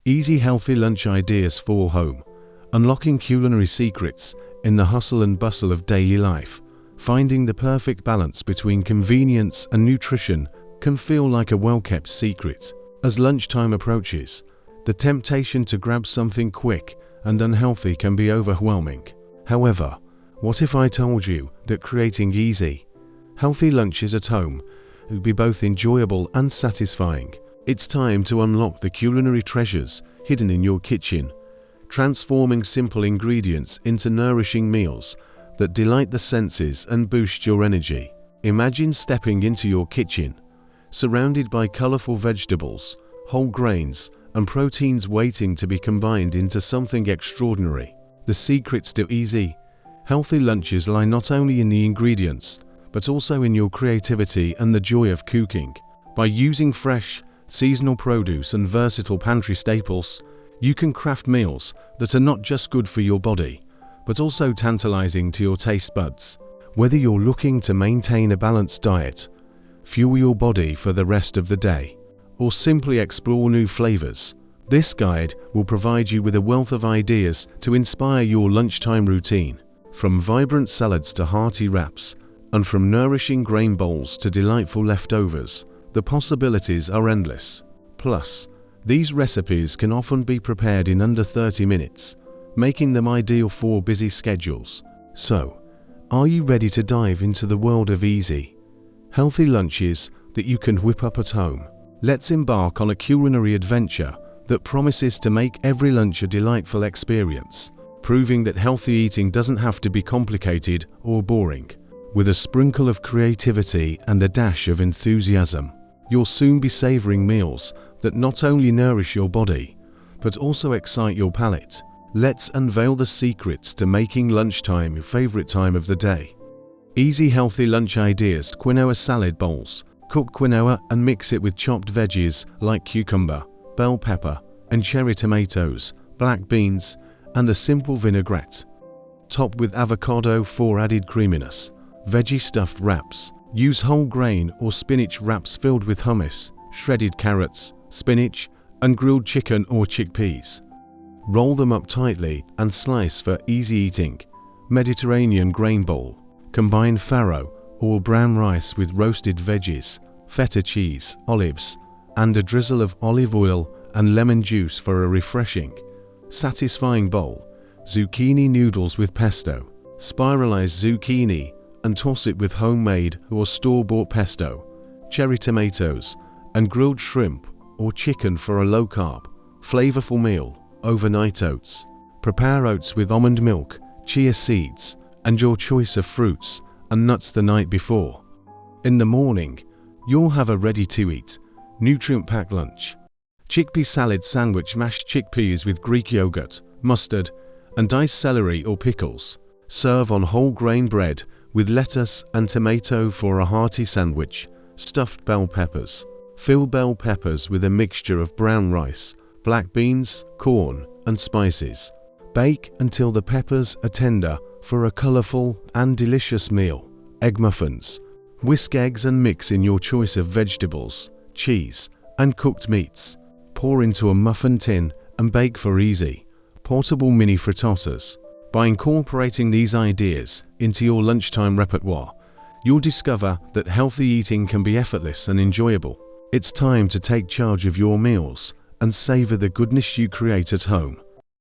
Easy healthy lunch ideas for home. Unlocking culinary secrets in the hustle and bustle of daily life. Finding the perfect balance between convenience and nutrition can feel like a well-kept secret. As lunchtime approaches, the temptation to grab something quick and unhealthy can be overwhelming. However, what if I told you that creating easy, healthy lunches at home would be both enjoyable and satisfying? It's time to unlock the culinary treasures hidden in your kitchen, transforming simple ingredients into nourishing meals that delight the senses and boost your energy. Imagine stepping into your kitchen, surrounded by colorful vegetables, whole grains, and proteins waiting to be combined into something extraordinary. The secrets to easy, healthy lunches lie not only in the ingredients, but also in your creativity and the joy of cooking. By using fresh, seasonal produce and versatile pantry staples, you can craft meals that are not just good for your body, but also tantalizing to your taste buds. Whether you're looking to maintain a balanced diet, fuel your body for the rest of the day, or simply explore new flavors, this guide will provide you with a wealth of ideas to inspire your lunchtime routine. From vibrant salads to hearty wraps, and from nourishing grain bowls to delightful leftovers, the possibilities are endless. Plus, these recipes can often be prepared in under 30 minutes, making them ideal for busy schedules. So, are you ready to dive into the world of easy, healthy lunches that you can whip up at home? Let's embark on a culinary adventure that promises to make every lunch a delightful experience, proving that healthy eating doesn't have to be complicated or boring. With a sprinkle of creativity and a dash of enthusiasm, you'll soon be savoring meals that not only nourish your body, but also excite your palate. Let's unveil the secrets to making lunchtime your favorite time of the day. Easy healthy lunch ideas. Quinoa salad bowls. Cook quinoa and mix it with chopped veggies like cucumber, bell pepper, and cherry tomatoes, black beans, and a simple vinaigrette. Top with avocado for added creaminess. Veggie stuffed wraps. Use whole grain or spinach wraps filled with hummus, shredded carrots, spinach, and grilled chicken or chickpeas. Roll them up tightly and slice for easy eating. Mediterranean grain bowl. Combine farro or brown rice with roasted veggies, feta cheese, olives, and a drizzle of olive oil and lemon juice for a refreshing, satisfying bowl. Zucchini noodles with pesto. Spiralize zucchini and toss it with homemade or store-bought pesto, cherry tomatoes, and grilled shrimp or chicken for a low-carb, flavorful meal. Overnight oats. Prepare oats with almond milk, chia seeds, and your choice of fruits and nuts the night before. In the morning, you'll have a ready-to-eat, nutrient-packed lunch. Chickpea salad sandwich. Mashed chickpeas with Greek yogurt, mustard, and diced celery or pickles. Serve on whole grain bread with lettuce and tomato for a hearty sandwich. Stuffed bell peppers. Fill bell peppers with a mixture of brown rice, black beans, corn, and spices. Bake until the peppers are tender for a colorful and delicious meal. Egg muffins. Whisk eggs and mix in your choice of vegetables, cheese, and cooked meats. Pour into a muffin tin and bake for easy, portable mini frittatas. By incorporating these ideas into your lunchtime repertoire, you'll discover that healthy eating can be effortless and enjoyable. It's time to take charge of your meals and savor the goodness you create at home.